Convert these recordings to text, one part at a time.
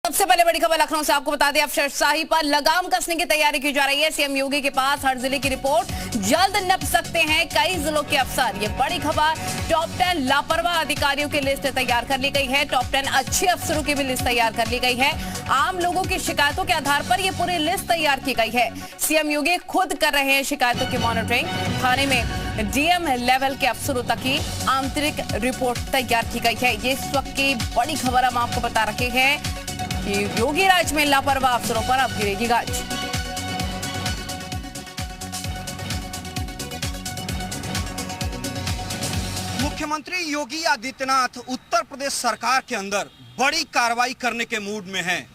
सबसे पहले बड़ी खबर लखनऊ से आपको बता दें, अफसरशाही पर लगाम कसने की तैयारी की जा रही है। सीएम योगी के पास हर जिले की रिपोर्ट जल्द नप सकते हैं कई जिलों के अफसर। ये बड़ी खबर। टॉप 10 लापरवाह अधिकारियों की लिस्ट तैयार कर ली गई है। टॉप 10 अच्छे अफसरों की भी लिस्ट तैयार कर ली गई है। आम लोगों की शिकायतों के आधार पर यह पूरी लिस्ट तैयार की गई है। सीएम योगी खुद कर रहे हैं शिकायतों की मॉनिटरिंग। थाने में डीएम लेवल के अफसरों तक की आंतरिक रिपोर्ट तैयार की गई है। ये इस वक्त की बड़ी खबर हम आपको बता रहे हैं कि योगी राज में लापरवाह अफसरों पर अब गिरेगी गाज। मुख्यमंत्री योगी आदित्यनाथ उत्तर प्रदेश सरकार के अंदर बड़ी कार्रवाई करने के मूड में हैं।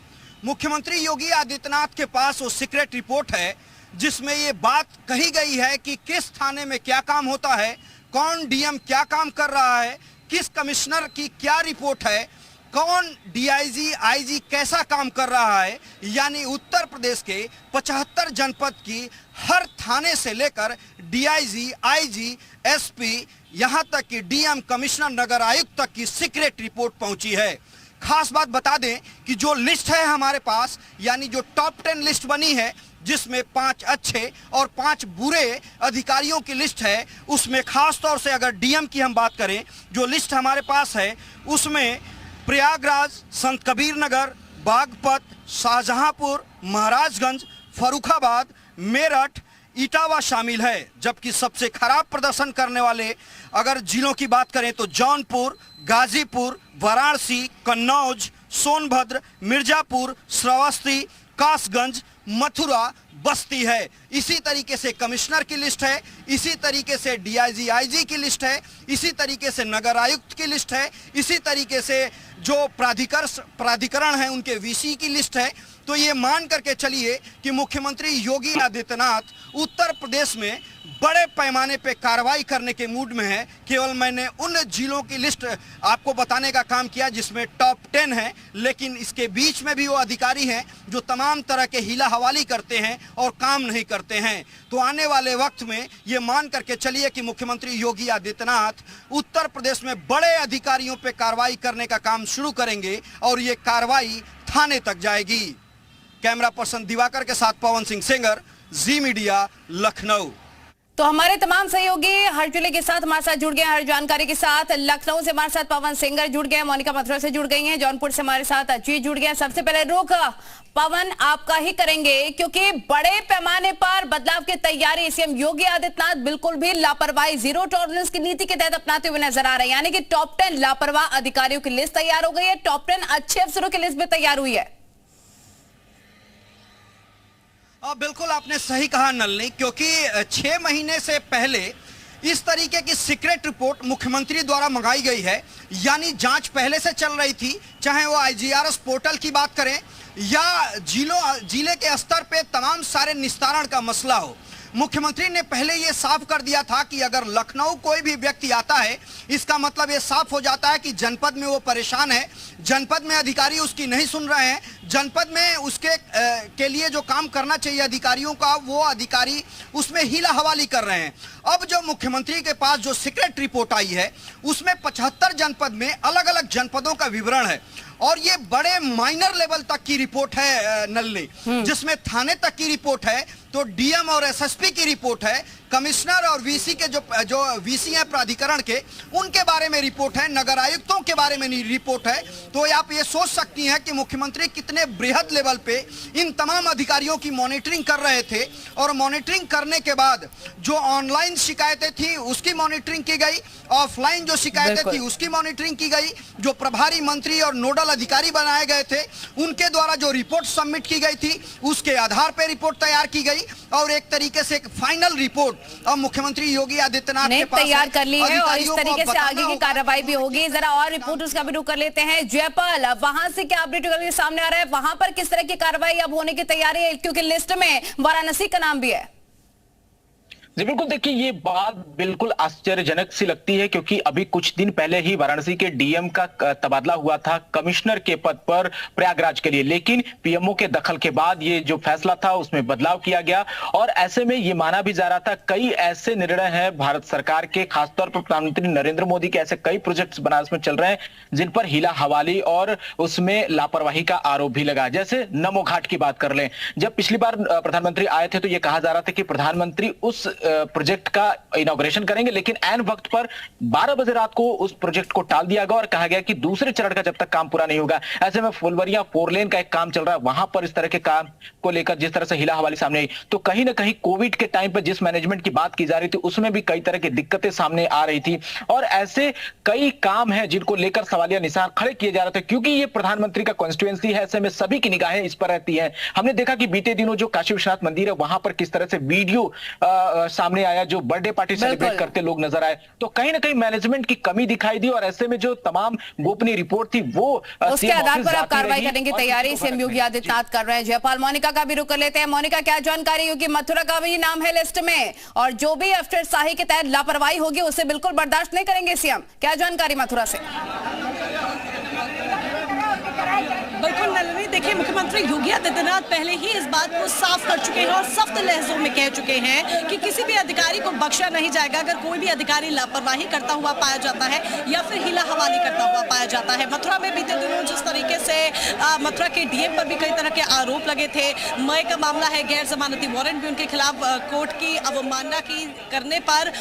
मुख्यमंत्री योगी आदित्यनाथ के पास वो सीक्रेट रिपोर्ट है जिसमें ये बात कही गई है कि किस थाने में क्या काम होता है, कौन डीएम क्या काम कर रहा है, किस कमिश्नर की क्या रिपोर्ट है, कौन डीआईजी आईजी कैसा काम कर रहा है। यानी उत्तर प्रदेश के 75 जनपद की हर थाने से लेकर डीआईजी आईजी एसपी यहां तक कि डीएम कमिश्नर नगर आयुक्त तक की सीक्रेट रिपोर्ट पहुंची है। खास बात बता दें कि जो लिस्ट है हमारे पास, यानी जो टॉप 10 लिस्ट बनी है जिसमें 5 अच्छे और 5 बुरे अधिकारियों की लिस्ट है, उसमें खास तौर से अगर डीएम की हम बात करें, जो लिस्ट हमारे पास है उसमें प्रयागराज, संत कबीर नगर, बागपत, शाहजहांपुर, महाराजगंज, फर्रुखाबाद, मेरठ, इटावा शामिल है। जबकि सबसे खराब प्रदर्शन करने वाले अगर जिलों की बात करें तो जौनपुर, गाजीपुर, वाराणसी, कन्नौज, सोनभद्र, मिर्जापुर, श्रावस्ती, कासगंज, मथुरा, बस्ती है। इसी तरीके से कमिश्नर की लिस्ट है, इसी तरीके से डीआईजी आईजी की लिस्ट है, इसी तरीके से नगर आयुक्त की लिस्ट है, इसी तरीके से जो प्राधिकरण है उनके वीसी की लिस्ट है। तो ये मान करके चलिए कि मुख्यमंत्री योगी आदित्यनाथ उत्तर प्रदेश में बड़े पैमाने पे कार्रवाई करने के मूड में है। केवल मैंने उन जिलों की लिस्ट आपको बताने का काम किया जिसमें टॉप 10 है, लेकिन इसके बीच में भी वो अधिकारी हैं जो तमाम तरह के हीला हवाली करते हैं और काम नहीं करते हैं। तो आने वाले वक्त में ये मान करके चलिए कि मुख्यमंत्री योगी आदित्यनाथ उत्तर प्रदेश में बड़े अधिकारियों पे कार्रवाई करने का काम शुरू करेंगे और ये कार्रवाई थाने तक जाएगी। कैमरा पर्सन दिवाकर के साथ पवन सिंह सेंगर, जी मीडिया, लखनऊ। तो हमारे तमाम सहयोगी हर जिले के साथ हमारे साथ जुड़ गए हैं हर जानकारी के साथ। लखनऊ से हमारे साथ पवन सिंगर जुड़ गए हैं, मोनिका मथुरा से जुड़ गई हैं, जौनपुर से हमारे साथ अजीत जुड़ गए हैं। सबसे पहले रुख पवन आपका ही करेंगे क्योंकि बड़े पैमाने पर बदलाव की तैयारी सीएम योगी आदित्यनाथ बिल्कुल भी लापरवाही, जीरो टॉलरेंस की नीति के तहत अपनाते हुए नजर आ रहे हैं। यानी कि टॉप 10 लापरवाह अधिकारियों की लिस्ट तैयार हो गई है, टॉप 10 अच्छे अफसरों की लिस्ट भी तैयार हुई है। बिल्कुल आपने सही कहा नलनी, क्योंकि 6 महीने से पहले इस तरीके की सीक्रेट रिपोर्ट मुख्यमंत्री द्वारा मंगाई गई है। यानी जांच पहले से चल रही थी, चाहे वो आईजीआरएस पोर्टल की बात करें या जिले के स्तर पे तमाम सारे निस्तारण का मसला हो। मुख्यमंत्री ने पहले ये साफ कर दिया था कि अगर लखनऊ कोई भी व्यक्ति आता है, इसका मतलब ये साफ हो जाता है कि जनपद में वो परेशान है, जनपद में अधिकारी उसकी नहीं सुन रहे हैं, जनपद में उसके के लिए जो काम करना चाहिए अधिकारियों का, वो अधिकारी उसमें हीला हवाली कर रहे हैं। अब जो मुख्यमंत्री के पास जो सीक्रेट रिपोर्ट आई है उसमें 75 जनपद में अलग अलग जनपदों का विवरण है और ये बड़े माइनर लेवल तक की रिपोर्ट है नलनी, जिसमें थाने तक की रिपोर्ट है, तो डीएम और एसएसपी की रिपोर्ट है, कमिश्नर और वीसी के जो वीसी हैं प्राधिकरण के, उनके बारे में रिपोर्ट है, नगर आयुक्तों के बारे में रिपोर्ट है। तो आप ये सोच सकती हैं कि मुख्यमंत्री कितने बृहद लेवल पे इन तमाम अधिकारियों की मॉनिटरिंग कर रहे थे। और मॉनिटरिंग करने के बाद जो ऑनलाइन शिकायतें थी उसकी मॉनिटरिंग की गई, ऑफलाइन जो शिकायतें थी उसकी मॉनिटरिंग की गई, जो प्रभारी मंत्री और नोडल अधिकारी बनाए गए थे उनके द्वारा जो रिपोर्ट सबमिट की गई थी उसके आधार पर रिपोर्ट तैयार की गई और एक तरीके से एक फाइनल रिपोर्ट अब मुख्यमंत्री योगी आदित्यनाथ ने तैयार कर ली है और इस तरीके से आगे की कार्रवाई भी होगी। जरा और रिपोर्ट उसका भी रुख कर लेते हैं। जयपाल, वहां से क्या अपडेट सामने आ रहा है, वहां पर किस तरह की कार्रवाई अब होने की तैयारी है, क्योंकि लिस्ट में वाराणसी का नाम भी है। जी बिल्कुल, देखिए ये बात बिल्कुल आश्चर्यजनक सी लगती है, क्योंकि अभी कुछ दिन पहले ही वाराणसी के डीएम का तबादला हुआ था कमिश्नर के पद पर प्रयागराज के लिए, लेकिन पीएमओ के दखल के बाद ये जो फैसला था उसमें बदलाव किया गया। और ऐसे में ये माना भी जा रहा था, कई ऐसे निर्णय हैं भारत सरकार के, खासतौर पर प्रधानमंत्री नरेंद्र मोदी के ऐसे कई प्रोजेक्ट्स बनारस में चल रहे हैं जिन पर हीला हवाली और उसमें लापरवाही का आरोप भी लगा। जैसे नमो घाट की बात कर लें, जब पिछली बार प्रधानमंत्री आए थे तो ये कहा जा रहा था कि प्रधानमंत्री उस प्रोजेक्ट का इनॉग्रेशन करेंगे, लेकिन ऐन वक्त पर 12 बजे रात को उस प्रोजेक्ट को टाल दिया गया और कहा गया कि दूसरे चरण का जब तक काम पूरा नहीं होगा। ऐसे में फुलवरिया 4 लेन का एक काम चल रहा है, वहां पर इस तरह के काम को लेकर जिस तरह से हिला हवाली सामने आई, तो कहीं ना कहीं कोविड के टाइम पर जिस मैनेजमेंट की बात की जा रही थी उसमें भी कई तरह की दिक्कतें सामने आ रही थी। और ऐसे कई काम हैं जिनको लेकर सवालिया निशान खड़े किए जा रहे थे, क्योंकि ये प्रधानमंत्री का कॉन्स्टिट्यूएंसी है, ऐसे में सभी की निगाहें इस पर रहती हैं। हमने देखा कि बीते दिनों जो काशी विश्वनाथ मंदिर है वहां पर किस तरह से वीडियो सामने आया, जो बर्थडे पार्टी सेलिब्रेट करते लोग नजर आए, तो कहीं ना कहीं मैनेजमेंट की कमी दिखाई दी। और ऐसे में जो तमाम गोपनीय रिपोर्ट थी वो उसके आधार पर आप कार्रवाई करने की तैयारी सीएम योगी आदित्यनाथ कर रहे हैं। जयपाल, मोनिका का भी रुख कर लेते हैं। मोनिका, क्या जानकारी होगी? मथुरा का भी नाम है लिस्ट में और जो भी अफसरशाही के तहत लापरवाही होगी उसे बिल्कुल बर्दाश्त नहीं करेंगे सीएम। क्या जानकारी मथुरा से? बिल्कुल नलिनी, देखिए मुख्यमंत्री योगी आदित्यनाथ पहले ही इस बात को साफ कर चुके हैं और सख्त लहजों में कह चुके हैं कि किसी भी अधिकारी को बख्शा नहीं जाएगा अगर कोई भी अधिकारी लापरवाही करता हुआ पाया जाता है या फिर हिला हवाली करता हुआ पाया जाता है। मथुरा में बीते दिनों जिस तरीके से मथुरा के डीएम पर भी कई तरह के आरोप लगे थे, मई का मामला है, गैर जमानती वारंट भी उनके खिलाफ कोर्ट की अवमानना की करने पर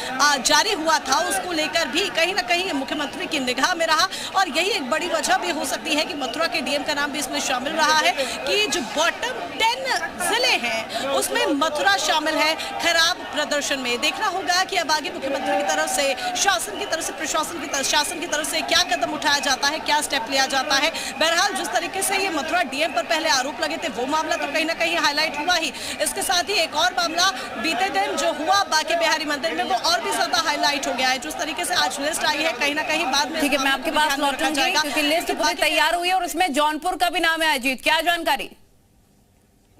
जारी हुआ था, उसको लेकर भी कहीं ना कहीं मुख्यमंत्री की निगाह में रहा। और यही एक बड़ी वजह भी हो सकती है कि मथुरा के डीएम का नाम भी इसमें शामिल रहा है कि जो बॉटम 10 जिले हैं उसमें मथुरा शामिल है खराब प्रदर्शन में। देखना होगा कि अब आगे मुख्यमंत्री की तरफ से, शासन की तरफ से, प्रशासन की तरफ, शासन की तरफ से क्या कदम उठाया जाता है, क्या स्टेप लिया जाता है। बहरहाल जिस तरीके से ये मथुरा डीएम पर पहले आरोप लगे थे वो मामला तो कहीं ना कहीं हाईलाइट हुआ ही, इसके साथ ही एक और मामला बीते दिन जो हुआ बांके बिहारी मंदिर में वो और भी ज्यादा हाईलाइट हो गया है। जिस तरीके से आज लिस्ट आई है कहीं ना कहीं बाद में, ठीक है, मैं आपके पास लौटूंगी क्योंकि लिस्ट पूरी तैयार हुई है और उसमें जौनपुर का भी नाम है। अजीत, क्या जानकारी?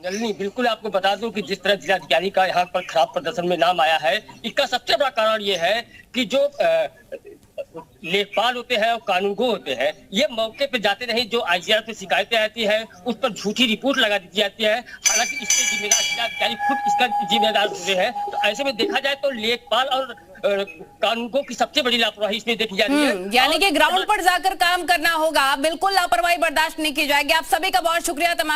नलिनी, बिल्कुल आपको बता दूं कि जिस तरह जिलाधिकारी का यहाँ पर खराब प्रदर्शन में नाम आया है, इसका सबसे बड़ा कारण ये है कि जो लेखपाल होते हैं और कानूनगो होते हैं, ये मौके पे जाते नहीं, जो आईजीआर पे शिकायतें आती है उस पर झूठी रिपोर्ट लगा दी जाती है। हालांकि इसके जिम्मेदार जिलाधिकारी खुद इसका जिम्मेदार हुए हैं। तो ऐसे में देखा जाए तो लेखपाल और कानूनगो की सबसे बड़ी लापरवाही इसमें देखी जा रही है। यानी कि ग्राउंड पर जाकर काम करना होगा, बिल्कुल लापरवाही बर्दाश्त नहीं की जाएगी। आप सभी का बहुत शुक्रिया। तमाम